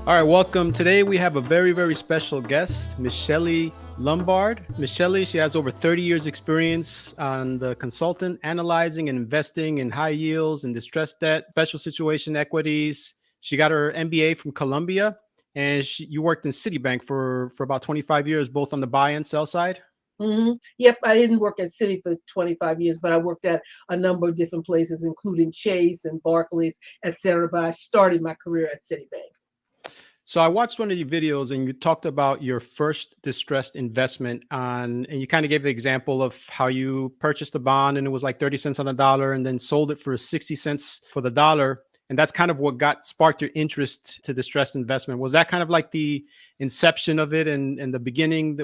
All right, welcome. Today we have a very, very special guest, Miss Shelly Lombard. Miss Shelly, she has over 30 years experience on the consultant, analyzing and investing in high yields and distressed debt, special situation equities. She got her MBA from Columbia, and you worked in Citibank for about 25 years, both on the buy and sell side. Yep, I didn't work at Citi for 25 years, but I worked at a number of different places, including Chase and Barclays, et cetera. But I started my career at Citibank. So I watched one of your videos and you talked about your first distressed investment and you kind of gave the example of how you purchased a bond and it was like 30 cents on the dollar and then sold it for 60 cents for the dollar. And that's kind of what sparked your interest to distressed investment. Was that kind of like the inception of it and the beginning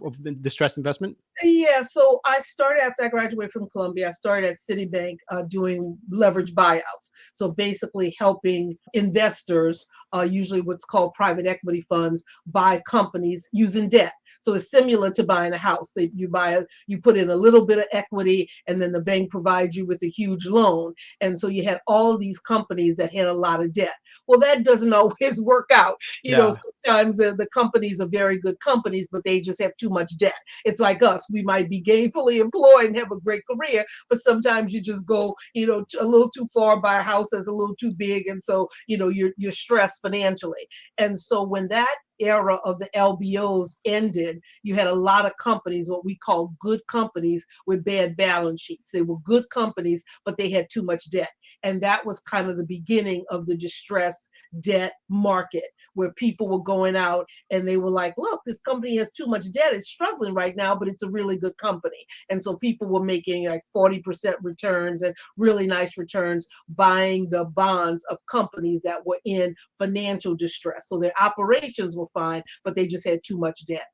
of the distressed investment? Yeah, so I started after I graduated from Columbia. I started at Citibank doing leverage buyouts. So basically helping investors, usually what's called private equity funds, buy companies using debt. So it's similar to buying a house. You put in a little bit of equity, and then the bank provides you with a huge loan. And so you had all these companies that had a lot of debt. Well, that doesn't always work out. Yeah. Sometimes the companies are very good companies, but they just have too much debt. It's like us. We might be gainfully employed and have a great career, but sometimes you just go, a little too far, buy a house that's a little too big, and so you're stressed financially. And so when that era of the LBOs ended, you had a lot of companies, what we call good companies, with bad balance sheets. They were good companies, but they had too much debt. And that was kind of the beginning of the distress debt market, where people were going out and they were like, look, this company has too much debt. It's struggling right now, but it's a really good company. And so people were making like 40% returns and really nice returns buying the bonds of companies that were in financial distress. So their operations were fine, but they just had too much debt.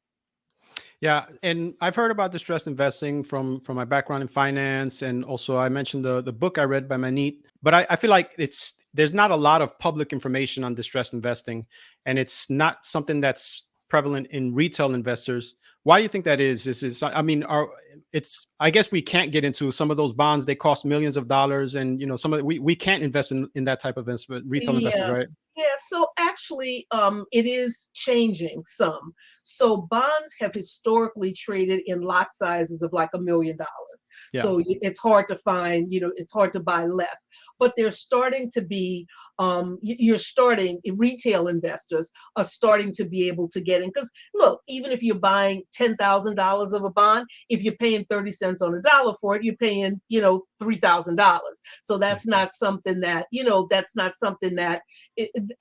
Yeah, and I've heard about distressed investing from my background in finance, and also I mentioned the book I read by Manit. But I feel like there's not a lot of public information on distressed investing, and it's not something that's prevalent in retail investors. Why do you think that is? I mean, I guess we can't get into some of those bonds. They cost millions of dollars, and some of we can't invest in that type of investment, retail investors, Yeah. right? Yeah, so actually, it is changing some. So bonds have historically traded in lot sizes of like $1 million. Yeah. So it's hard to find, it's hard to buy less. But there's starting to be, retail investors are starting to be able to get in. Because look, even if you're buying $10,000 of a bond, if you're paying 30 cents on a dollar for it, you're paying, $3,000. So that's not something that,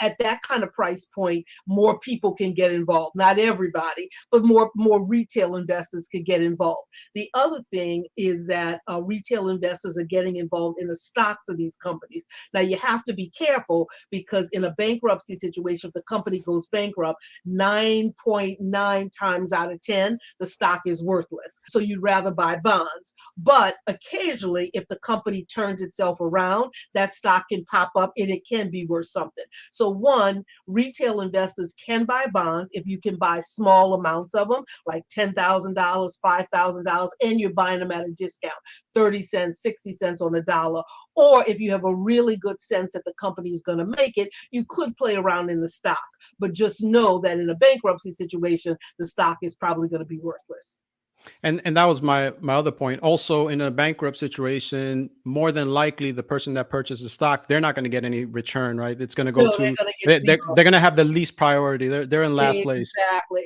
at that kind of price point, more people can get involved. Not everybody, but more retail investors can get involved. The other thing is that retail investors are getting involved in the stocks of these companies. Now you have to be careful, because in a bankruptcy situation, if the company goes bankrupt, 9.9 times out of 10, the stock is worthless. So you'd rather buy bonds. But occasionally, if the company turns itself around, that stock can pop up and it can be worth something. So one, retail investors can buy bonds if you can buy small amounts of them, like $10,000, $5,000, and you're buying them at a discount, 30 cents, 60 cents on a dollar. Or if you have a really good sense that the company is going to make it, you could play around in the stock. But just know that in a bankruptcy situation, the stock is probably going to be worthless. And that was my other point. Also, in a bankrupt situation, more than likely the person that purchased the stock, they're not going to get any return, right? It's going to go No, they're to going to get they're zero. going to have the least priority. They're in last place.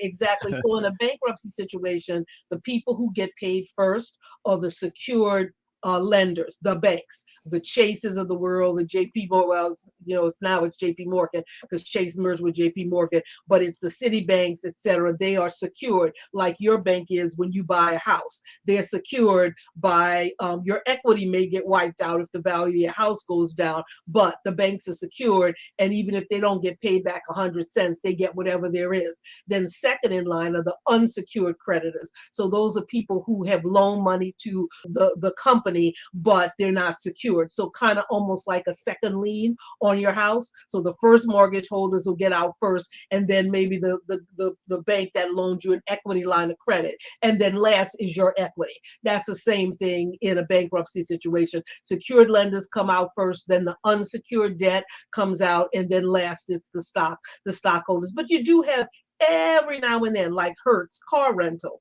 Exactly. So in a bankruptcy situation, the people who get paid first are the secured lenders, the banks, the Chases of the world, the JP Morgan. Well, it's JP Morgan, because Chase merged with JP Morgan, but it's the Citibanks, et cetera. They are secured, like your bank is when you buy a house. They're secured by your equity may get wiped out if the value of your house goes down, but the banks are secured, and even if they don't get paid back 100 cents, they get whatever there is. Then second in line are the unsecured creditors. So those are people who have loaned money to the company company, but they're not secured. So kind of almost like a second lien on your house. So the first mortgage holders will get out first, and then maybe the bank that loaned you an equity line of credit. And then last is your equity. That's the same thing in a bankruptcy situation. Secured lenders come out first, then the unsecured debt comes out, and then last is the stockholders. But you do have every now and then, like Hertz car rental,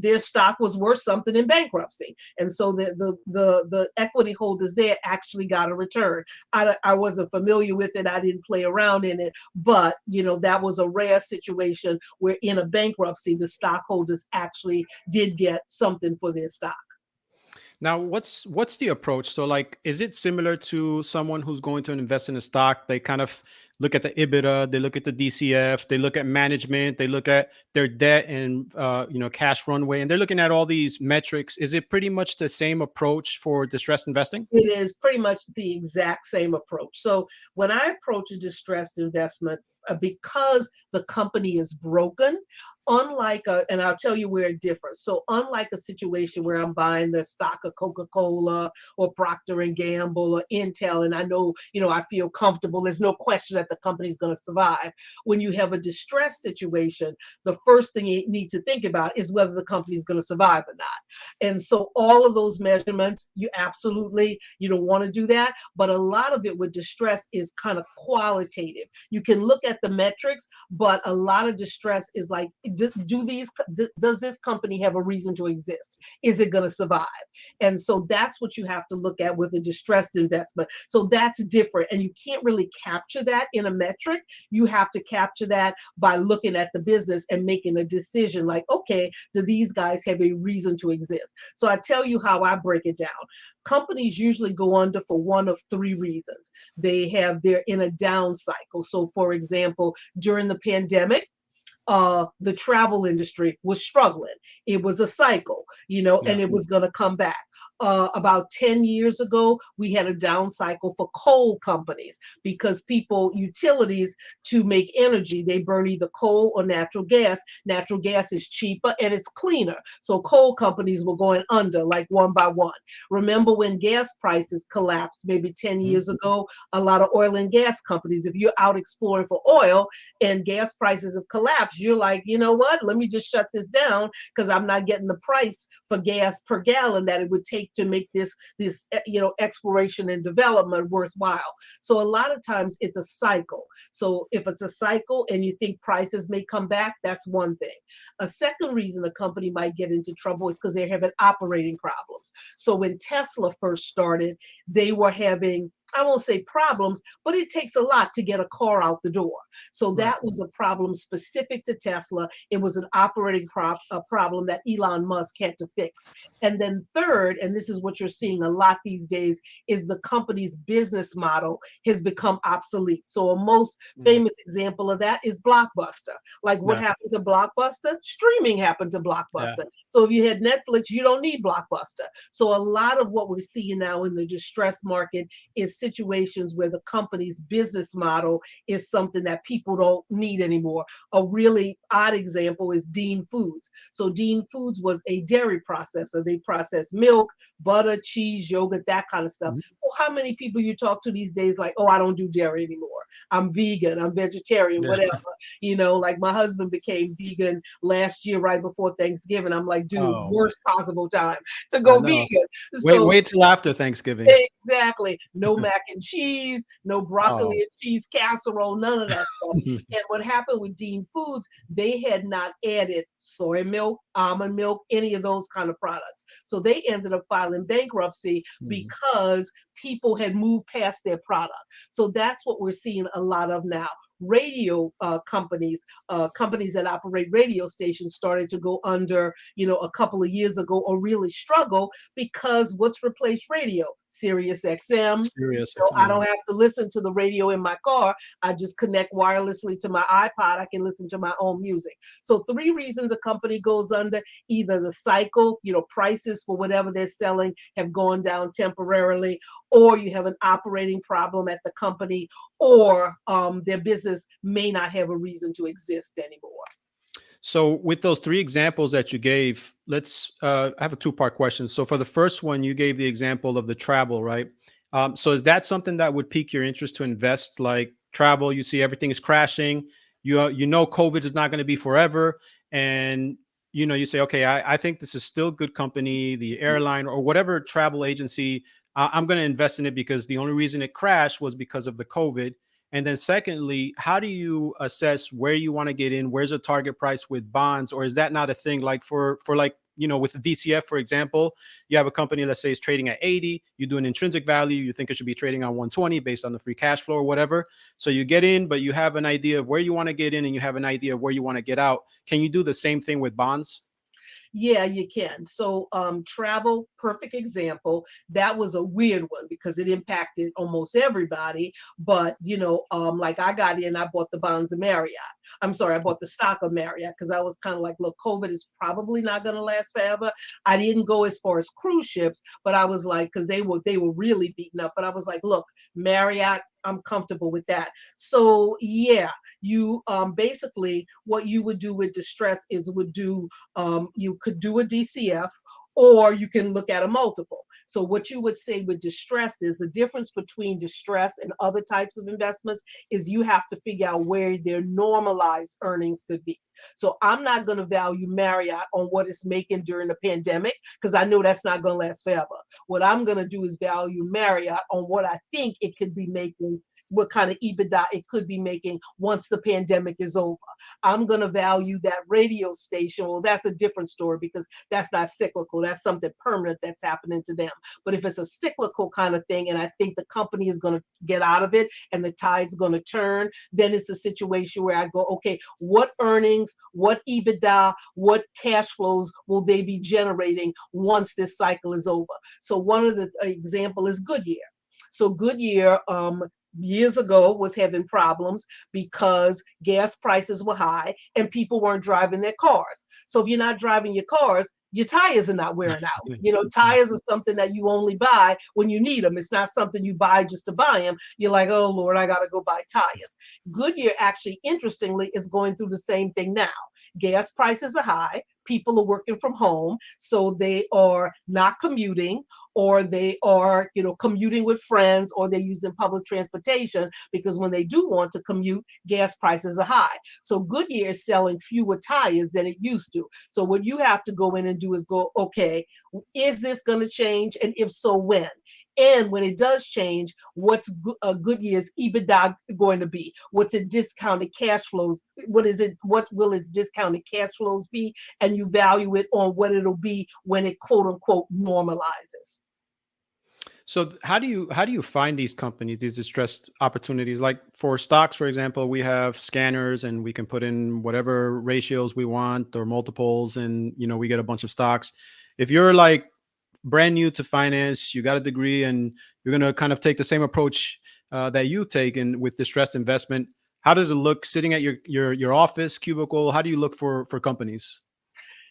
their stock was worth something in bankruptcy, and so the equity holders there actually got a return. I wasn't familiar with it, I didn't play around in it, but that was a rare situation where in a bankruptcy the stockholders actually did get something for their stock. Now, what's the approach? So, like, is it similar to someone who's going to invest in a stock? They kind of look at the EBITDA, they look at the DCF, they look at management, they look at their debt and cash runway, and they're looking at all these metrics. Is it pretty much the same approach for distressed investing? It is pretty much the exact same approach. So when I approach a distressed investment, because the company is broken, and I'll tell you where it differs. So unlike a situation where I'm buying the stock of Coca-Cola or Procter and Gamble or Intel, and I know, I feel comfortable, there's no question that the company's going to survive. When you have a distressed situation, the first thing you need to think about is whether the company is going to survive or not. And so all of those measurements, you absolutely, want to do that. But a lot of it with distress is kind of qualitative. You can look at the metrics, but a lot of distress is like, does this company have a reason to exist? Is it going to survive? And so that's what you have to look at with a distressed investment. So that's different. And you can't really capture that in a metric. You have to capture that by looking at the business and making a decision like, okay, do these guys have a reason to exist? So I tell you how I break it down. Companies usually go under for one of three reasons. They're in a down cycle. So for example, during the pandemic, the travel industry was struggling. It was a cycle, Yeah. and it was going to come back. About 10 years ago, we had a down cycle for coal companies because utilities to make energy, they burn either coal or natural gas. Natural gas is cheaper and it's cleaner. So coal companies were going under like one by one. Remember when gas prices collapsed maybe 10 years ago, a lot of oil and gas companies, if you're out exploring for oil and gas prices have collapsed, you're like, you know what, let me just shut this down because I'm not getting the price for gas per gallon that it would take to make this exploration and development worthwhile. So a lot of times it's a cycle. So if it's a cycle and you think prices may come back, that's one thing. A second reason a company might get into trouble is because they're having operating problems. So when Tesla first started, they were having, I won't say problems, but it takes a lot to get a car out the door. So Right. that was a problem specific to Tesla. It was an operating problem that Elon Musk had to fix. And then third, and this is what you're seeing a lot these days, is the company's business model has become obsolete. So a most Mm. famous example of that is Blockbuster. Like what Yeah. happened to Blockbuster? Streaming happened to Yeah. Blockbuster. So if you had Netflix, you don't need Blockbuster. So a lot of what we're seeing now in the distress market is situations where the company's business model is something that people don't need anymore. A really odd example is Dean Foods. So Dean Foods was a dairy processor. They process milk, butter, cheese, yogurt, that kind of stuff. Mhm. Well, how many people you talk to these days like, oh, I don't do dairy anymore. I'm vegan, I'm vegetarian, Yeah. whatever. Like my husband became vegan last year right before Thanksgiving. I'm like, dude, Oh, man. worst possible time to I go know. vegan. Wait, So wait till after Thanksgiving. exactly. No mac and cheese, no broccoli Oh. and cheese casserole, none of that stuff. And what happened with Dean Foods, they had not added soy milk, almond milk, any of those kind of products. So they ended up filing bankruptcy Mhm. because people had moved past their product. So that's what we're seeing a lot of now. Radio companies that operate radio stations started to go under, a couple of years ago or really struggle because what's replaced radio? Sirius XM. Serious. I Yeah. don't have to listen to the radio in my car. I just connect wirelessly to my iPod. I can listen to my own music. So three reasons a company goes under: either the cycle, prices for whatever they're selling have gone down temporarily, or you have an operating problem at the company, or their business may not have a reason to exist anymore. So with those three examples that you gave, let's I have a two-part question. So for the first one, you gave the example of the travel, right? So is that something that would pique your interest to invest, like travel? You see everything is crashing. You know COVID is not going to be forever, and you say, okay, I think this is still good company, the airline or whatever travel agency. I'm going to invest in it because the only reason it crashed was because of the COVID. And then secondly, how do you assess where you want to get in? Where's a target price with bonds? Or is that not a thing? Like for like, with the DCF, for example, you have a company, let's say, is trading at 80, you do an intrinsic value, you think it should be trading on 120 based on the free cash flow or whatever. So you get in, but you have an idea of where you want to get in and you have an idea of where you want to get out. Can you do the same thing with bonds? Yeah, you can. So, travel, perfect example. That was a weird one because it impacted almost everybody. But, like I got in, I bought the bonds of Marriott. I'm sorry, I bought the stock of Marriott because I was kind of like, look, COVID is probably not going to last forever. I didn't go as far as cruise ships, but I was like, because they were really beaten up. But I was like, look, Marriott, I'm comfortable with that. So yeah, you basically what you would do with distress is you could do a DCF or you can look at a multiple. So what you would say with distress is the difference between distress and other types of investments is you have to figure out where their normalized earnings could be. So I'm not going to value Marriott on what it's making during the pandemic because I know that's not going to last forever. What I'm going to do is value Marriott on what I think it could be making, what kind of EBITDA it could be making once the pandemic is over. I'm going to value that radio station. Well, that's a different story because that's not cyclical. That's something permanent that's happening to them. But if it's a cyclical kind of thing, and I think the company is going to get out of it and the tide's going to turn, then it's a situation where I go, okay, what earnings, what EBITDA, what cash flows will they be generating once this cycle is over? So one of the example is Goodyear. So Goodyear, years ago was having problems because gas prices were high and people weren't driving their cars. So if you're not driving your cars, your tires are not wearing out. Tires are something that you only buy when you need them. It's not something you buy just to buy them. You're like, oh Lord, I got to go buy tires. Goodyear actually, interestingly, is going through the same thing now. Gas prices are high. People are working from home, so they are not commuting, or they are, commuting with friends, or they're using public transportation because when they do want to commute, gas prices are high. So Goodyear is selling fewer tires than it used to. So what you have to go in and do is go, okay, is this going to change? And if so, when? And when it does change, what's Goodyear's EBITDA going to be? What's its discounted cash flows? What is it? What will its discounted cash flows be? And you value it on what it'll be when it quote unquote normalizes. So how do you find these companies, these distressed opportunities? Like for stocks, for example, we have scanners and we can put in whatever ratios we want or multiples, and we get a bunch of stocks. If you're like brand new to finance, you got a degree, and you're gonna kind of take the same approach that you take in with distressed investment. How does it look sitting at your office cubicle? How do you look for companies?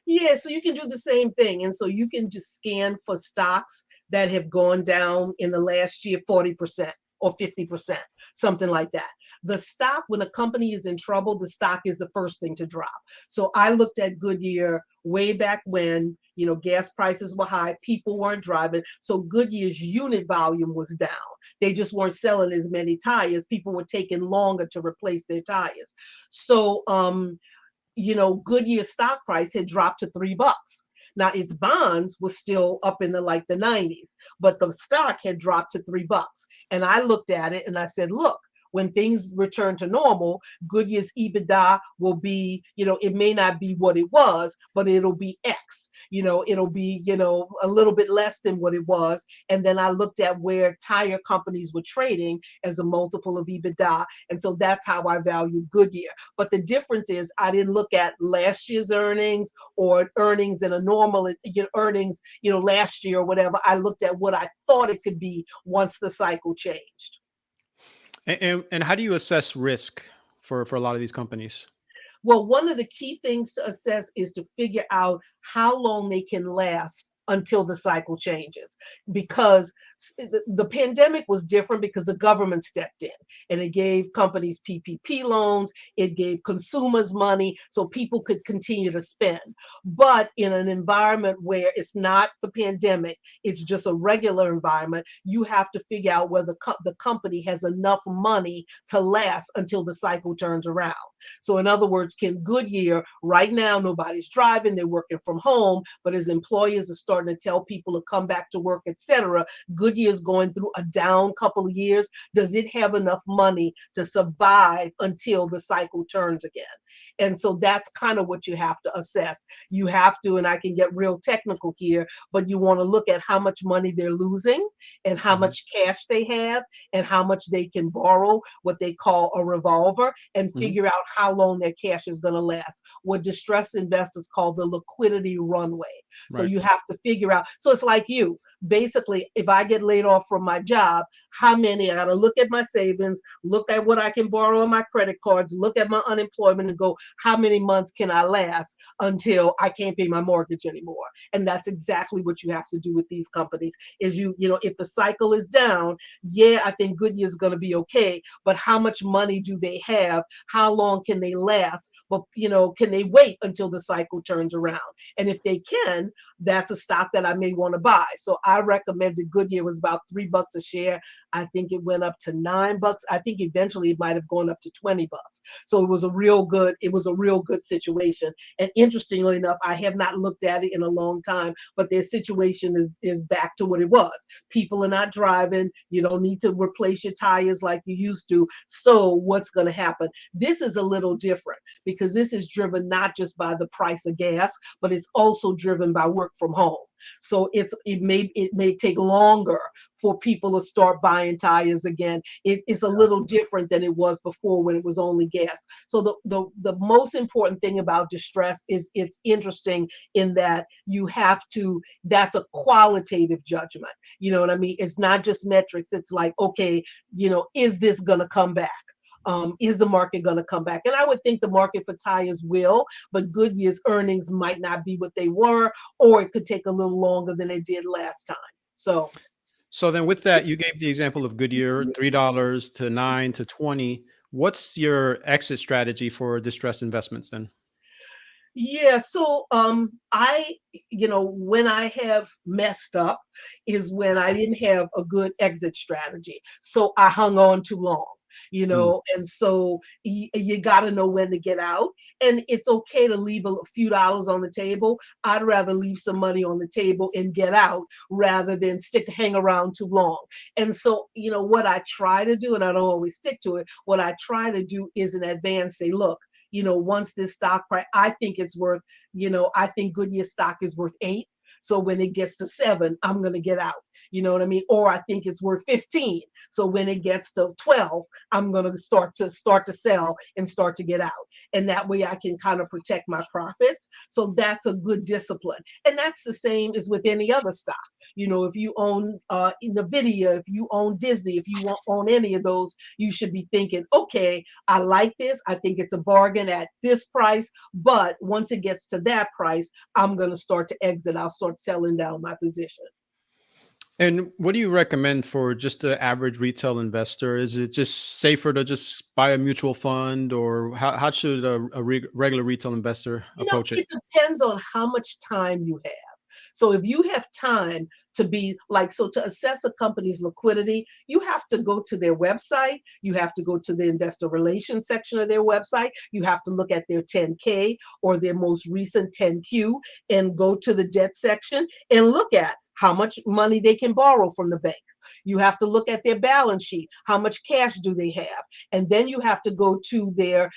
Yeah, so you can do the same thing. And so you can just scan for stocks that have gone down in the last year 40% or 50%, something like that. The stock, when a company is in trouble, the stock is the first thing to drop. So I looked at Goodyear way back when, gas prices were high, people weren't driving. So Goodyear's unit volume was down. They just weren't selling as many tires. People were taking longer to replace their tires. So, Goodyear stock price had dropped to $3. Now its bonds was still up in the 90s, but the stock had dropped to $3. And I looked at it and I said, look, when things return to normal, Goodyear's EBITDA will be, it may not be what it was, but it'll be X. It'll be, a little bit less than what it was. And then I looked at where tire companies were trading as a multiple of EBITDA. And so that's how I value Goodyear. But the difference is I didn't look at last year's earnings or earnings in a normal earnings, last year or whatever. I looked at what I thought it could be once the cycle changed. And how do you assess risk for a lot of these companies? Well, one of the key things to assess is to figure out how long they can last until the cycle changes, because the pandemic was different because the government stepped in and it gave companies PPP loans, it gave consumers money so people could continue to spend. But in an environment where it's not the pandemic, it's just a regular environment, you have to figure out whether the company has enough money to last until the cycle turns around. So in other words, can Goodyear, right now nobody's driving, they're working from home, but as employers are starting to tell people to come back to work, etc., Goodyear's going through a down couple of years. Does it have enough money to survive until the cycle turns again? And so that's kind of what you have to assess. You have to, and I can get real technical here, but you want to look at how much money they're losing and how much cash they have and how much they can borrow, what they call a revolver, and figure out how long their cash is going to last, what distressed investors call the liquidity runway. So Right. you have to figure out. So it's like you, basically, if I get laid off from my job, how many, I got to look at my savings, look at what I can borrow on my credit cards, look at my unemployment and go, how many months can I last until I can't pay my mortgage anymore? And that's exactly what you have to do with these companies is if the cycle is down, yeah, I think Goodyear is going to be okay, but how much money do they have? How long can they last? But, can they wait until the cycle turns around? And if they can, that's a stock that I may want to buy. So I recommended Goodyear was about $3 a share. I think it went up to $9. I think eventually it might have gone up to $20. So it was a real good situation. And interestingly enough, I have not looked at it in a long time, but their situation is back to what it was. People are not driving. You don't need to replace your tires like you used to. So what's going to happen? This is a little different because this is driven not just by the price of gas, but it's also driven by work from home. So it may take longer for people to start buying tires again. It's a little different than it was before when it was only gas. So the most important thing about distress is it's interesting in that that's a qualitative judgment. You know what I mean? It's not just metrics. It's like, okay, is this going to come back? Is the market going to come back? And I would think the market for tires will, but Goodyear's earnings might not be what they were, or it could take a little longer than it did last time. So then with that, you gave the example of Goodyear, $3 to 9 to 20. What's your exit strategy for distressed investments then? Yeah, so when I have messed up is when I didn't have a good exit strategy. So I hung on too long. And so you got to know when to get out, and it's okay to leave a few dollars on the table. I'd rather leave some money on the table and get out rather than hang around too long. And so, what I try to do, and I don't always stick to it, what I try to do is in advance say, look, once this stock price, I think it's worth, I think Goodyear stock is worth 8. So when it gets to 7, I'm going to get out. You know what I mean? Or I think it's worth 15. So when it gets to 12, I'm going to start to sell and start to get out. And that way I can kind of protect my profits. So that's a good discipline. And that's the same as with any other stock. If you own Nvidia, if you own Disney, if you own any of those, you should be thinking, okay, I like this. I think it's a bargain at this price. But once it gets to that price, I'm going to start to exit. I'll start selling down my position. And what do you recommend for just the average retail investor? Is it just safer to just buy a mutual fund, or how should a regular retail investor approach it? It depends on how much time you have. So if you have time to assess a company's liquidity, you have to go to their website. You have to go to the investor relations section of their website. You have to look at their 10K or their most recent 10Q and go to the debt section and look at how much money they can borrow from the bank. You have to look at their balance sheet. How much cash do they have? And then you have to go to the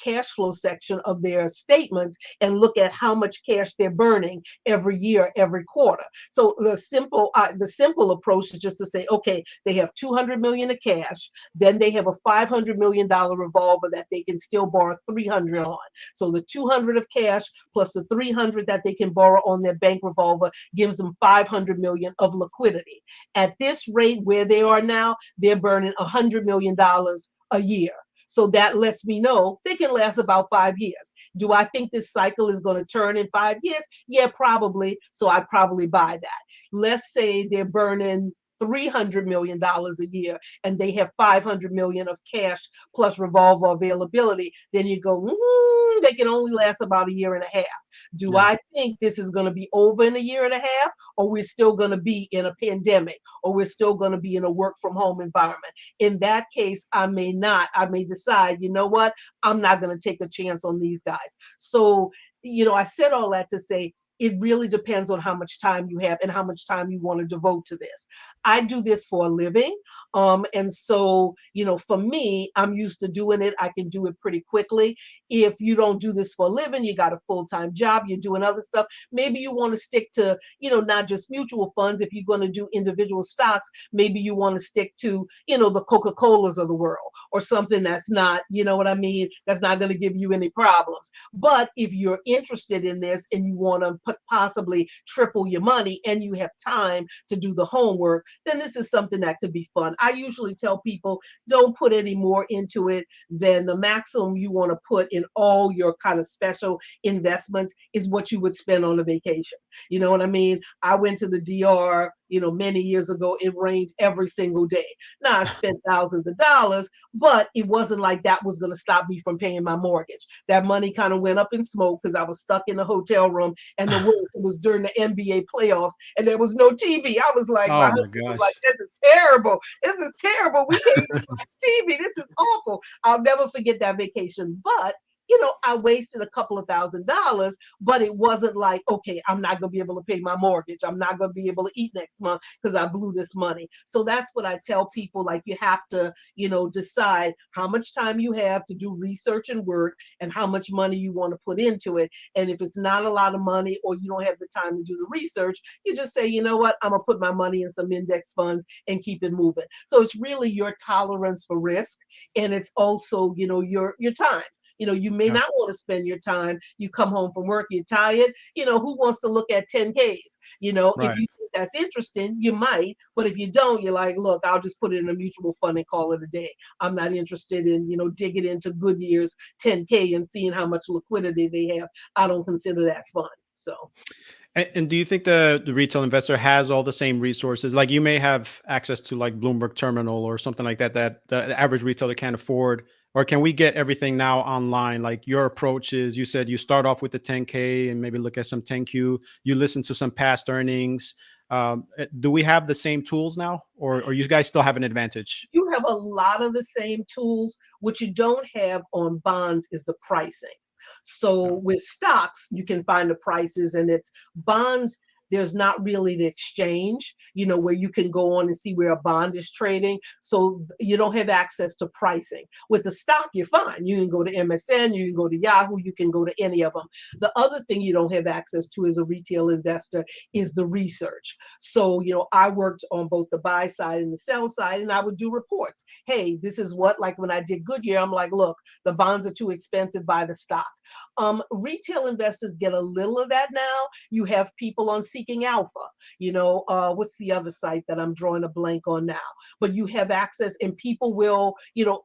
cash flow section of their statements and look at how much cash they're burning every year, every quarter. So the simple approach is just to say, okay, they have $200 million of cash. Then they have a $500 million revolver that they can still borrow $300 on. So the 200 of cash plus the 300 that they can borrow on their bank revolver gives them $500 million of liquidity. At this rate where they are now, they're burning $100 million a year. So that lets me know they can last about 5 years. Do I think this cycle is going to turn in 5 years? Yeah, probably. So I'd probably buy that. Let's say they're burning $300 million a year and they have 500 million of cash plus revolver availability, then you go, they can only last about a year and a half. Do Yeah. I think this is going to be over in a year and a half, or we're still going to be in a pandemic, or we're still going to be in a work from home environment? In that case, I may not. I may decide, you know what? I'm not going to take a chance on these guys. So, I said all that to say it really depends on how much time you have and how much time you want to devote to this. I do this for a living. And so, for me, I'm used to doing it. I can do it pretty quickly. If you don't do this for a living, you got a full-time job, you're doing other stuff. Maybe you want to stick to, not just mutual funds. If you're going to do individual stocks, maybe you want to stick to, the Coca-Colas of the world or something that's not, what I mean, that's not going to give you any problems. But if you're interested in this and you want to possibly triple your money and you have time to do the homework, then this is something that could be fun. I usually tell people don't put any more into it than the maximum you want to put in all your kind of special investments is what you would spend on a vacation. You know what I mean? I went to the DR, many years ago. It rained every single day. Now I spent thousands of dollars, but it wasn't like that was going to stop me from paying my mortgage. That money kind of went up in smoke because I was stuck in a hotel room and it was during the NBA playoffs and there was no TV. I was like, my Oh my husband was like, gosh. this is terrible. This is terrible. We can't even watch TV. This is awful. I'll never forget that vacation. But I wasted a couple of $1,000s, but it wasn't like, okay, I'm not going to be able to pay my mortgage. I'm not going to be able to eat next month because I blew this money. So that's what I tell people. Like, you have to, decide how much time you have to do research and work and how much money you want to put into it. And if it's not a lot of money or you don't have the time to do the research, you just say, you know what, I'm going to put my money in some index funds and keep it moving. So it's really your tolerance for risk. And it's also, your time. You may Yeah. not want to spend your time. You come home from work, you're tired. Who wants to look at 10Ks? If Right. you think that's interesting, you might. But if you don't, you're like, look, I'll just put it in a mutual fund and call it a day. I'm not interested in, digging into Goodyear's 10K and seeing how much liquidity they have. I don't consider that fun. So. And do you think the retail investor has all the same resources? Like, you may have access to like Bloomberg Terminal or something like that that the average retailer can't afford, or can we get everything now online? Like, your approach is, you said you start off with the 10K and maybe look at some 10Q. You listen to some past earnings. Do we have the same tools now, or you guys still have an advantage? You have a lot of the same tools. What you don't have on bonds is the pricing. So Yeah. with stocks, you can find the prices, and it's bonds. There's not really the exchange, where you can go on and see where a bond is trading. So you don't have access to pricing. With the stock, you're fine. You can go to MSN, you can go to Yahoo, you can go to any of them. The other thing you don't have access to as a retail investor is the research. So, I worked on both the buy side and the sell side, and I would do reports. Hey, this is what, like when I did Goodyear, I'm like, look, the bonds are too expensive, buy the stock. Retail investors get a little of that now. You have people on Seeking Alpha. What's the other site that I'm drawing a blank on now? But you have access, and people will,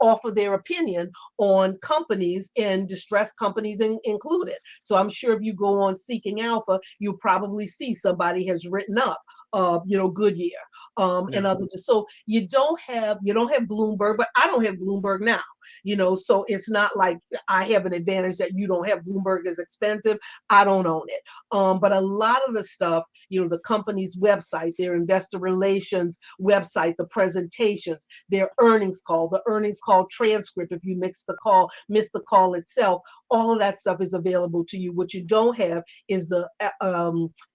offer their opinion on companies, and distressed companies included. So I'm sure if you go on Seeking Alpha, you'll probably see somebody has written up, Goodyear, Yeah. and others. So you don't have Bloomberg, but I don't have Bloomberg now. So it's not like I have an advantage that you don't have. Bloomberg is expensive. I don't own it. But a lot of the stuff, the company's website, their investor relations website, the presentations, their earnings call, the earnings call transcript, if you miss the call itself, all of that stuff is available to you. What you don't have is the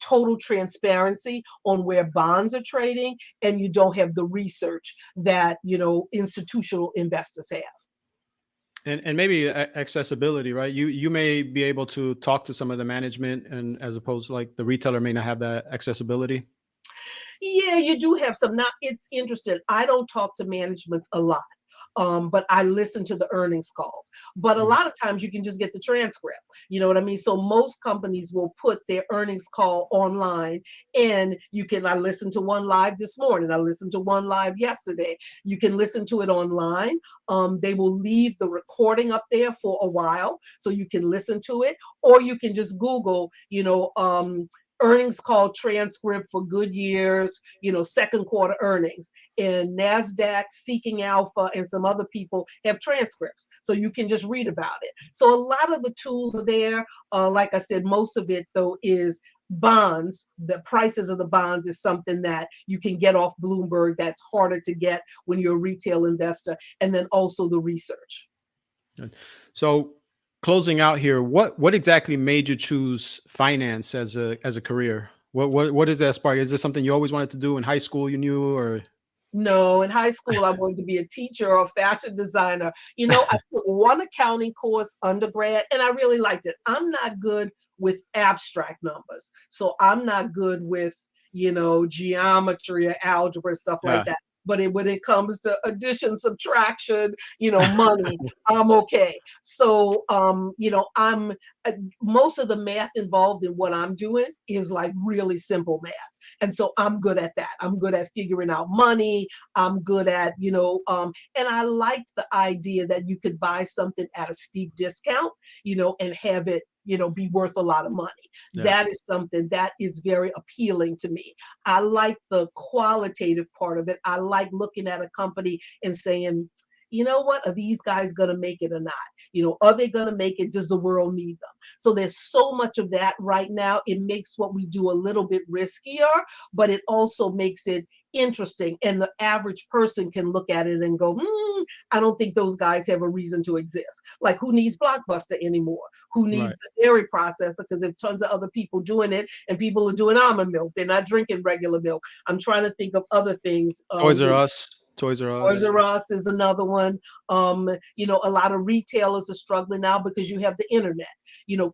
total transparency on where bonds are trading, and you don't have the research that, institutional investors have. And maybe accessibility, right? You may be able to talk to some of the management, and as opposed to like the retailer may not have that accessibility. Yeah, you do have some. Not, it's interesting. I don't talk to managements a lot. but I listen to the earnings calls. But a lot of times you can just get the transcript. You know what I mean? So most companies will put their earnings call online, and you can. I listened to one live this morning. I listened to one live yesterday. You can listen to it online. They will leave the recording up there for a while, so you can listen to it, or you can just Google, earnings call transcript for good years, second quarter earnings. And NASDAQ, Seeking Alpha, and some other people have transcripts. So you can just read about it. So a lot of the tools are there. Like I said, most of it, though, is bonds. The prices of the bonds is something that you can get off Bloomberg that's harder to get when you're a retail investor. And then also the research. So closing out here, what exactly made you choose finance as a career? What is that spark? Is this something you always wanted to do in high school? You knew, or No, in high school, I wanted to be a teacher or a fashion designer. I took one accounting course undergrad, and I really liked it. I'm not good with abstract numbers. So I'm not good with, geometry or algebra, stuff like yeah, that. But when it comes to addition, subtraction, money, I'm okay. So, I'm most of the math involved in what I'm doing is like really simple math. And so I'm good at that. I'm good at figuring out money. I'm good at, and I liked the idea that you could buy something at a steep discount, and have it, be worth a lot of money. yeah. That is something that is very appealing to me. I like the qualitative part of it. I like looking at a company and saying, you know what, are these guys going to make it or not? Are they going to make it? Does the world need them? So there's so much of that right now. It makes what we do a little bit riskier, but it also makes it interesting. And the average person can look at it and go, I don't think those guys have a reason to exist. Like, who needs Blockbuster anymore? Who Right. needs a dairy processor? Because there's tons of other people doing it, and people are doing almond milk. They're not drinking regular milk. I'm trying to think of other things. Toys R Us. Toys R Toys Us. R Us is another one. A lot of retailers are struggling now because you have the internet.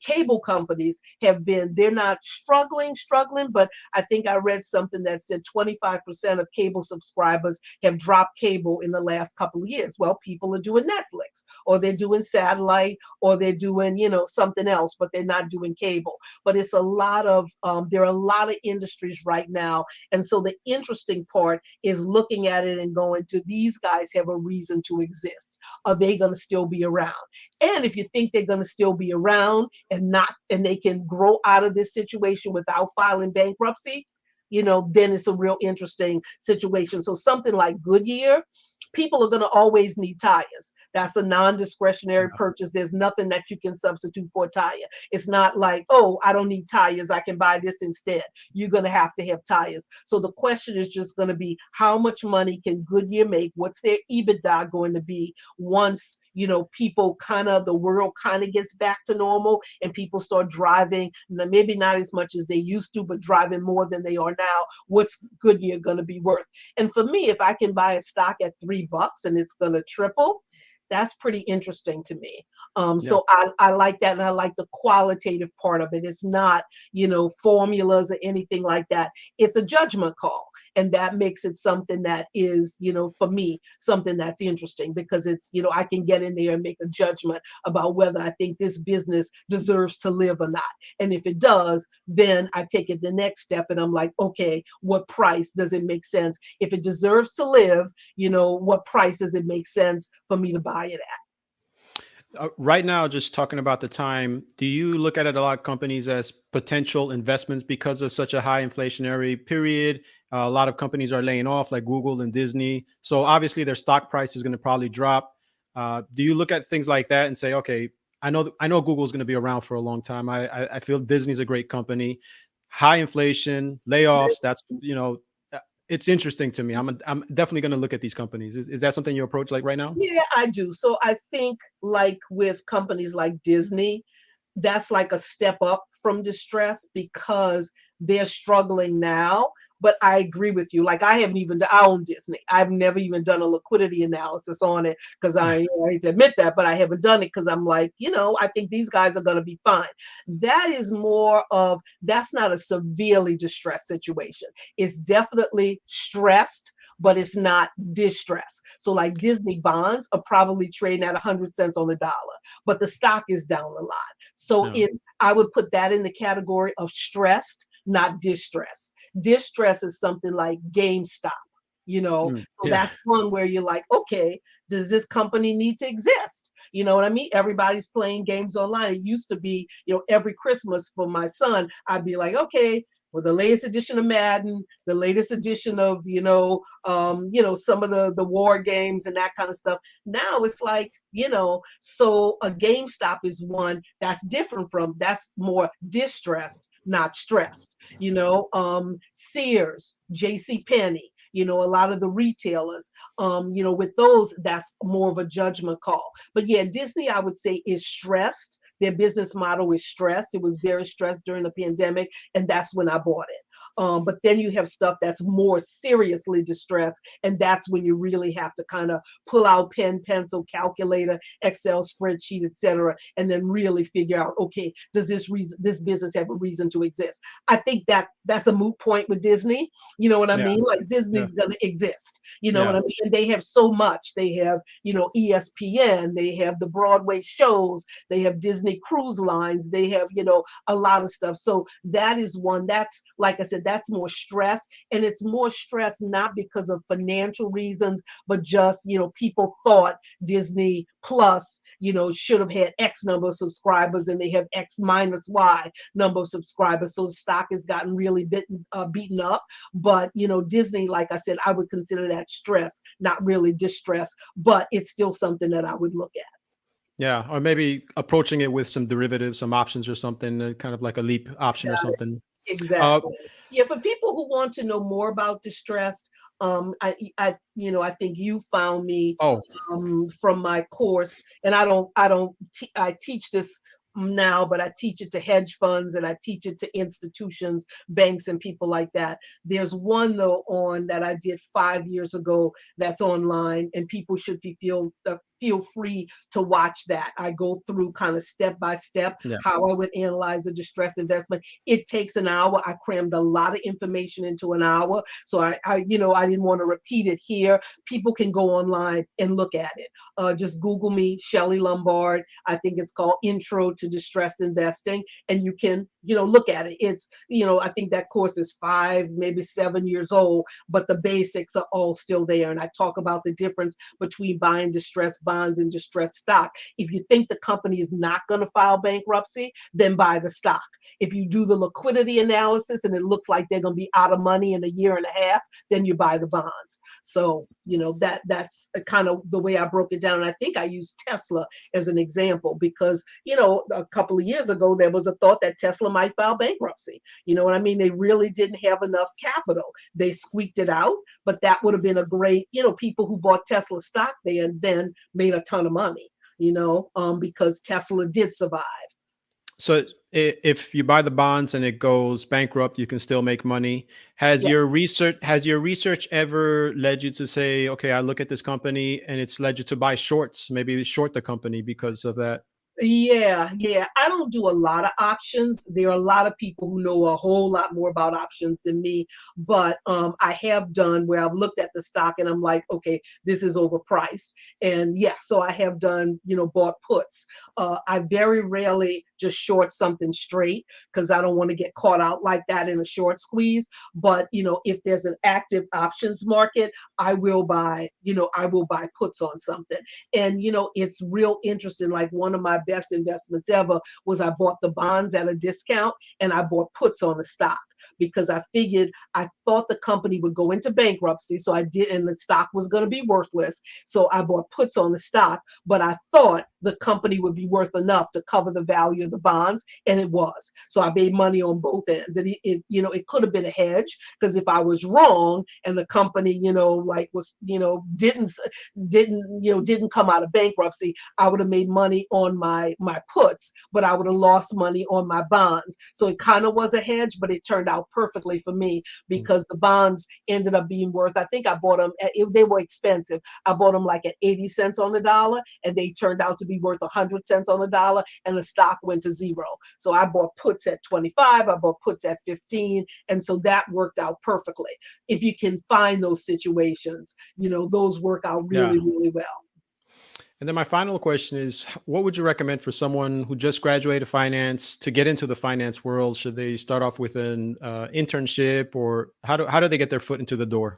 Cable companies they're not struggling, but I think I read something that said 25% of cable subscribers have dropped cable in the last couple of years. Well, people are doing Netflix, or they're doing satellite, or they're doing, something else, but they're not doing cable. But it's there are a lot of industries right now. And so the interesting part is looking at it and going, do these guys have a reason to exist? Are they going to still be around? And if you think they're going to still be around and they can grow out of this situation without filing bankruptcy, then it's a real interesting situation. So something like Goodyear, people are going to always need tires. That's a non-discretionary purchase. There's nothing that you can substitute for a tire. It's not like, oh, I don't need tires, I can buy this instead. You're going to have tires. So the question is just going to be, how much money can Goodyear make? What's their EBITDA going to be once, people the world kind of gets back to normal and people start driving, maybe not as much as they used to, but driving more than they are now? What's Goodyear going to be worth? And for me, if I can buy a stock at $3 and it's going to triple, that's pretty interesting to me. Yeah. So I like that, and I like the qualitative part of it. It's not, formulas or anything like that. It's a judgment call, and that makes it something that is, for me, something that's interesting, because it's, I can get in there and make a judgment about whether I think this business deserves to live or not. And if it does, then I take it the next step, and I'm like, okay, what price does it make sense? If it deserves to live, what price does it make sense for me to buy it at? Right now, just talking about the time, do you look at it, a lot of companies, as potential investments because of such a high inflationary period? A lot of companies are laying off, like Google and Disney. So obviously their stock price is going to probably drop. Do you look at things like that and say, okay, I know Google is going to be around for a long time. I feel Disney's a great company. High inflation, layoffs. That's it's interesting to me. I'm definitely going to look at these companies. Is that something you approach like right now? Yeah, I do. So I think, like with companies like Disney, that's like a step up from distress because they're struggling now. But I agree with you. Like, I own Disney. I've never even done a liquidity analysis on it because I hate to admit that, but I haven't done it because I'm like, I think these guys are going to be fine. That's not a severely distressed situation. It's definitely stressed, but it's not distress. So like Disney bonds are probably trading at 100 cents on the dollar, but the stock is down a lot. So No. it's, I would put that in the category of stressed, not distress. Distress is something like GameStop. So Yeah. that's one where you're like, okay, does this company need to exist? You know what I mean? Everybody's playing games online. It used to be, every Christmas for my son, I'd be like, okay, well, the latest edition of Madden, the latest edition of, some of the war games and that kind of stuff. Now it's like, so a GameStop is one that's different from, that's more distressed, not stressed. Sears, J.C. Penney, a lot of the retailers, with those, that's more of a judgment call. But yeah, Disney, I would say, is stressed. Their business model is stressed. It was very stressed during the pandemic, and that's when I bought it. But then you have stuff that's more seriously distressed, and that's when you really have to kind of pull out pen, pencil, calculator, Excel spreadsheet, etc., and then really figure out, okay, does this business have a reason to exist? I think that's a moot point with Disney. You know what I Yeah. mean? Like Yeah. Disney's gonna exist. You know what Yeah. I mean? And they have so much. They have, ESPN, they have the Broadway shows, they have Disney Cruise Lines, they have, a lot of stuff. So that is one that's, like I said, that's more stress. And it's more stress not because of financial reasons, but just, people thought Disney Plus, should have had X number of subscribers and they have X minus Y number of subscribers. So the stock has gotten really beaten up. But, Disney, like I said, I would consider that stress, not really distress, but it's still something that I would look at. Yeah. Or maybe approaching it with some derivatives, some options or something, kind of like a leap option or Got it. something. Uh, Exactly. Yeah, for people who want to know more about distress, I think you found me oh, from my course, and I teach this now, but I teach it to hedge funds and I teach it to institutions, banks, and people like that. There's one though on that I did 5 years ago that's online, and people should feel free to watch that. I go through kind of step by step yeah. how I would analyze a distressed investment. It takes an hour. I crammed a lot of information into an hour, so I didn't want to repeat it here. People can go online and look at it. Just Google me, Shelly Lombard. I think it's called Intro to Distressed Investing, and you can, look at it. It's, I think that course is 5, maybe 7 years old, but the basics are all still there. And I talk about the difference between buying distressed bonds and distressed stock. If you think the company is not going to file bankruptcy, then buy the stock. If you do the liquidity analysis and it looks like they're going to be out of money in a year and a half, then you buy the bonds. So, that's kind of the way I broke it down. And I think I used Tesla as an example because, a couple of years ago, there was a thought that Tesla might file bankruptcy. You know what I mean? They really didn't have enough capital. They squeaked it out, but that would have been a great, people who bought Tesla stock then made a ton of money, because Tesla did survive. So if you buy the bonds and it goes bankrupt, you can still make money. Yes. Has your research ever led you to say, okay, I look at this company and it's led you to buy shorts, maybe short the company because of that? Yeah, yeah. I don't do a lot of options. There are a lot of people who know a whole lot more about options than me, but I have done where I've looked at the stock and I'm like, okay, this is overpriced. And yeah, so I have done, bought puts. I very rarely just short something straight because I don't want to get caught out like that in a short squeeze. But if there's an active options market, I will buy puts on something. And it's real interesting. Like one of my best investments ever was I bought the bonds at a discount and I bought puts on the stock because I thought the company would go into bankruptcy. So I did, and the stock was going to be worthless. So I bought puts on the stock, but I thought the company would be worth enough to cover the value of the bonds, and it was. So I made money on both ends. And it could have been a hedge because if I was wrong and the company, didn't come out of bankruptcy, I would have made money on my my puts, but I would have lost money on my bonds. So it kind of was a hedge, but it turned out perfectly for me Mm. because the bonds ended up being worth, I think I bought them they were expensive. I bought them like at 80 cents on the dollar, and they turned out to be worth 100 cents on the dollar, and the stock went to zero. So I bought puts at 25, I bought puts at 15, and so that worked out perfectly. If you can find those situations, those work out Yeah. really, really well. And then my final question is, what would you recommend for someone who just graduated finance to get into the finance world? Should they start off with an internship, or how do they get their foot into the door?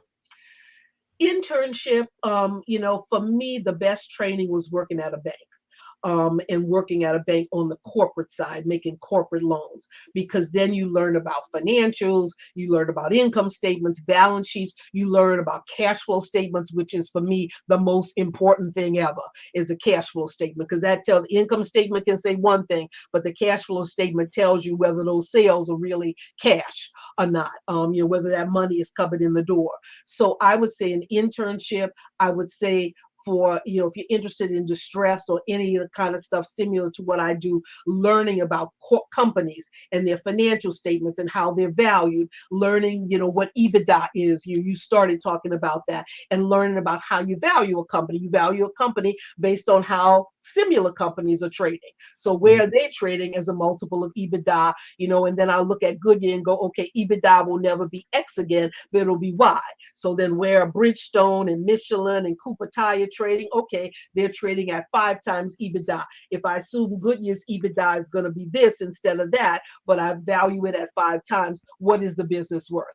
Internship, for me, the best training was working at a bank. And working at a bank on the corporate side, making corporate loans, because then you learn about financials, you learn about income statements, balance sheets, you learn about cash flow statements, which is for me the most important thing ever is a cash flow statement, because that tells the income statement can say one thing, but the cash flow statement tells you whether those sales are really cash or not, whether that money is covered in the door. So I would say an internship, I would say for if you're interested in distress or any of the kind of stuff similar to what I do, learning about companies and their financial statements and how they're valued, learning what EBITDA is. You started talking about that, and learning about how you value a company. You value a company based on how similar companies are trading. So where Mhm. are they trading as a multiple of EBITDA? And then I'll look at Goodyear and go, okay, EBITDA will never be X again, but it'll be Y. So then where Bridgestone and Michelin and Cooper Tire trading, okay, they're trading at 5 times EBITDA. If I assume Goodyear's EBITDA is going to be this instead of that, but I value it at 5 times, what is the business worth?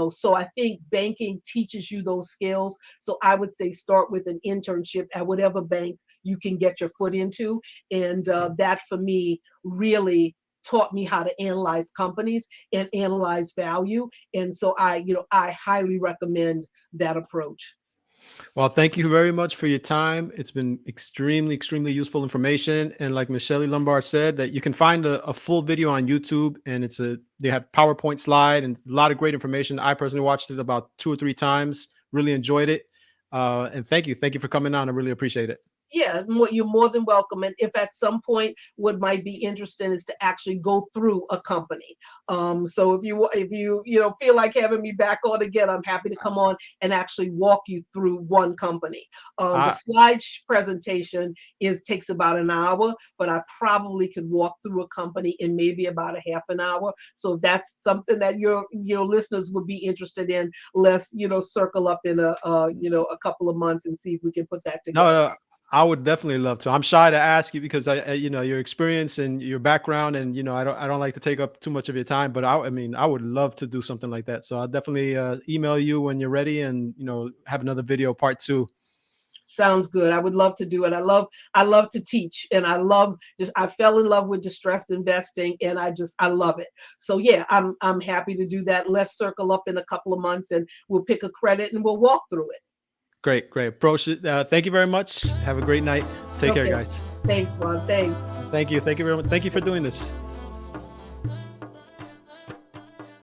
So I think banking teaches you those skills. So I would say start with an internship at whatever bank you can get your foot into. And that for me really taught me how to analyze companies and analyze value. And so I highly recommend that approach. Well, thank you very much for your time. It's been extremely, extremely useful information. And like Miss Shelly Lombard said, that you can find a full video on YouTube, and they have PowerPoint slide and a lot of great information. I personally watched it about 2 or 3 times. Really enjoyed it. And thank you for coming on. I really appreciate it. Yeah, you're more than welcome. And if at some point what might be interesting is to actually go through a company. So if you feel like having me back on again, I'm happy to come on and actually walk you through one company. The I slide takes about an hour, but I probably could walk through a company in maybe about a half an hour. So if that's something that your listeners would be interested in, let's circle up in a couple of months and see if we can put that no, together. no, I would definitely love to. I'm shy to ask you because your experience and your background, and I don't like to take up too much of your time. But I mean, I would love to do something like that. So I'll definitely email you when you're ready, and have another video part two. Sounds good. I would love to do it. I love to teach, and I fell in love with distressed investing, and I love it. So yeah, I'm happy to do that. Let's circle up in a couple of months and we'll pick a credit and we'll walk through it. Great, great. Approach it. Thank you very much. Have a great night. Take care, Okay. guys. Thanks, Ron. Thanks. Thank you. Thank you very much. Thank you for doing this.